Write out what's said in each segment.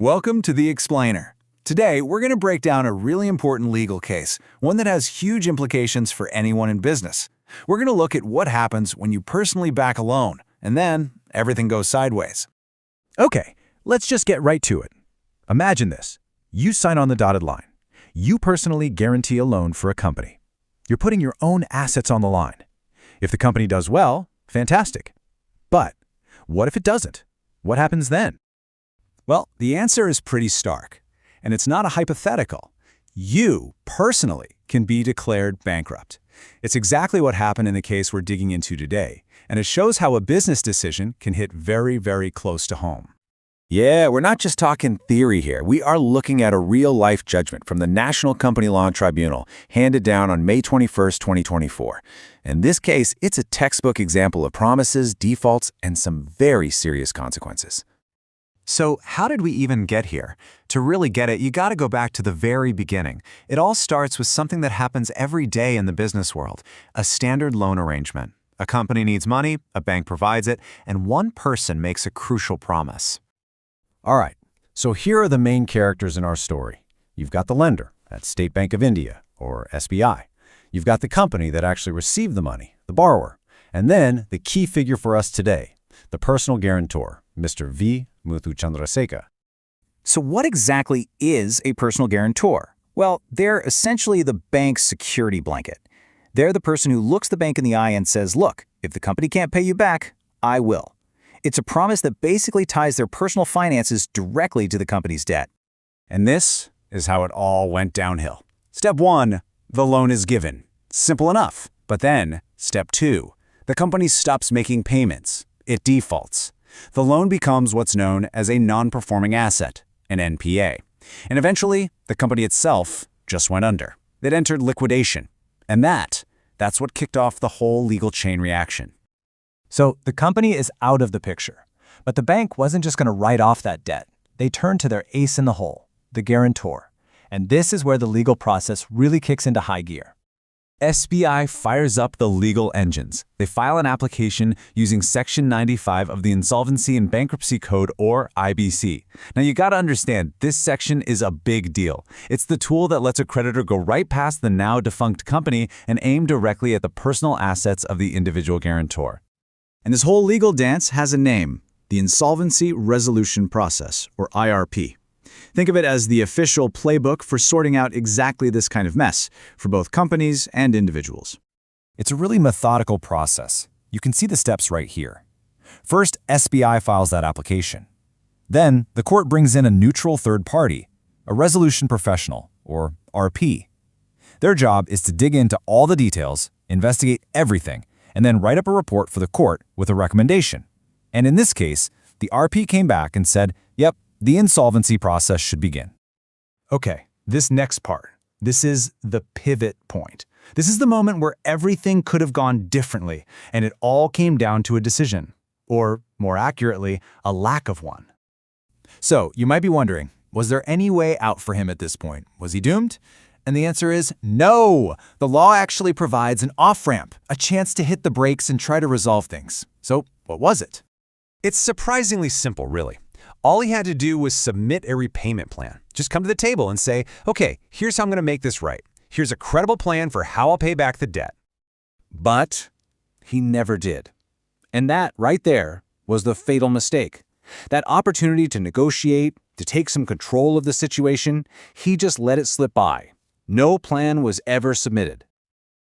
Welcome to The Explainer. Today, we're going to break down a really important legal case, one that has huge implications for anyone in business. We're going to look at what happens when you personally back a loan, and then everything goes sideways. Okay, let's just get right to it. Imagine this. You sign on the dotted line. You personally guarantee a loan for a company. You're putting your own assets on the line. If the company does well, fantastic. But what if it doesn't? What happens then? Well, the answer is pretty stark, and it's not a hypothetical. You, personally, can be declared bankrupt. It's exactly what happened in the case we're digging into today, and it shows how a business decision can hit very, very close to home. Yeah, we're not just talking theory here. We are looking at a real-life judgment from the National Company Law Tribunal, handed down on May 21st, 2024. In this case, it's a textbook example of promises, defaults, and some very serious consequences. So how did we even get here? To really get it, you got to go back to the very beginning. It all starts with something that happens every day in the business world, a standard loan arrangement. A company needs money, a bank provides it, and one person makes a crucial promise. All right, so here are the main characters in our story. You've got the lender, that's State Bank of India, or SBI. You've got the company that actually received the money, the borrower. And then the key figure for us today, the personal guarantor, Mr. V. Muthuchandrasekar. So what exactly is a personal guarantor? Well, they're essentially the bank's security blanket. They're the person who looks the bank in the eye and says, look, if the company can't pay you back, I will. It's a promise that basically ties their personal finances directly to the company's debt. And this is how it all went downhill. Step 1, the loan is given. Simple enough. But then, step 2, the company stops making payments. It defaults. The loan becomes what's known as a non-performing asset, an NPA. And eventually, the company itself just went under. It entered liquidation. And that's what kicked off the whole legal chain reaction. So the company is out of the picture. But the bank wasn't just going to write off that debt. They turned to their ace in the hole, the guarantor. And this is where the legal process really kicks into high gear. SBI fires up the legal engines. They file an application using Section 95 of the Insolvency and Bankruptcy Code, or IBC. Now, you got to understand, this section is a big deal. It's the tool that lets a creditor go right past the now-defunct company and aim directly at the personal assets of the individual guarantor. And this whole legal dance has a name, the Insolvency Resolution Process, or IRP. Think of it as the official playbook for sorting out exactly this kind of mess for both companies and individuals. It's a really methodical process. You can see the steps right here. First, SBI files that application. Then, the court brings in a neutral third party, a resolution professional, or RP. Their job is to dig into all the details, investigate everything, and then write up a report for the court with a recommendation. And in this case, the RP came back and said, yep, the insolvency process should begin. Okay, this next part. This is the pivot point. This is the moment where everything could have gone differently, and it all came down to a decision. Or, more accurately, a lack of one. So, you might be wondering, was there any way out for him at this point? Was he doomed? And the answer is no! The law actually provides an off-ramp, a chance to hit the brakes and try to resolve things. So, what was it? It's surprisingly simple, really. All he had to do was submit a repayment plan. Just come to the table and say, okay, here's how I'm going to make this right. Here's a credible plan for how I'll pay back the debt. But he never did. And that, right there, was the fatal mistake. That opportunity to negotiate, to take some control of the situation, he just let it slip by. No plan was ever submitted.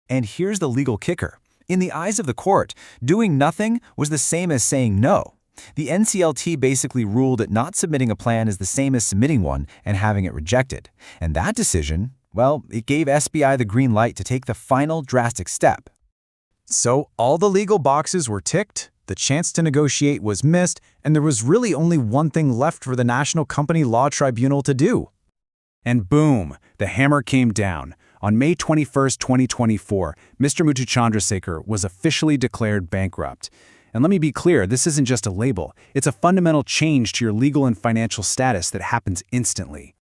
And here's the legal kicker. In the eyes of the court, doing nothing was the same as saying no. The NCLT basically ruled that not submitting a plan is the same as submitting one and having it rejected. And that decision, well, it gave SBI the green light to take the final drastic step. So all the legal boxes were ticked, the chance to negotiate was missed, and there was really only one thing left for the National Company Law Tribunal to do. And boom, the hammer came down. On May 21st, 2024, Mr. Muthuchandrasekar was officially declared bankrupt. And let me be clear, this isn't just a label. It's a fundamental change to your legal and financial status that happens instantly.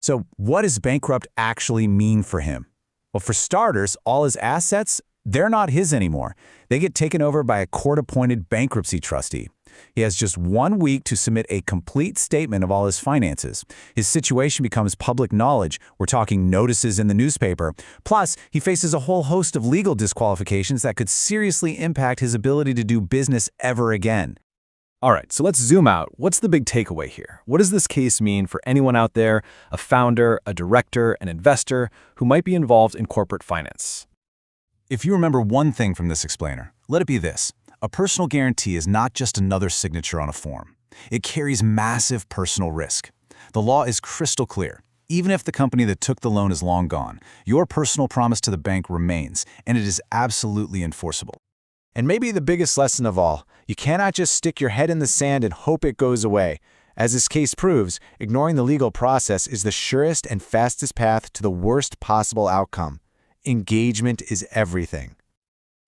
So what does bankrupt actually mean for him? Well, for starters, all his assets, they're not his anymore. They get taken over by a court-appointed bankruptcy trustee. He has just 1 week to submit a complete statement of all his finances. His situation becomes public knowledge. We're talking notices in the newspaper. Plus, he faces a whole host of legal disqualifications that could seriously impact his ability to do business ever again. All right, so let's zoom out. What's the big takeaway here? What does this case mean for anyone out there, a founder, a director, an investor, who might be involved in corporate finance? If you remember one thing from this explainer, let it be this. A personal guarantee is not just another signature on a form. It carries massive personal risk. The law is crystal clear. Even if the company that took the loan is long gone, your personal promise to the bank remains, and it is absolutely enforceable. And maybe the biggest lesson of all, you cannot just stick your head in the sand and hope it goes away. As this case proves, ignoring the legal process is the surest and fastest path to the worst possible outcome. Engagement is everything.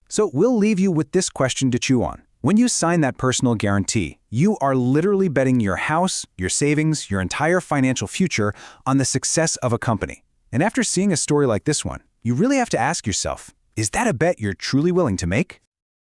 So we'll leave you with this question to chew on. When you sign that personal guarantee, you are literally betting your house, your savings, your entire financial future on the success of a company. And after seeing a story like this one, you really have to ask yourself, is that a bet you're truly willing to make?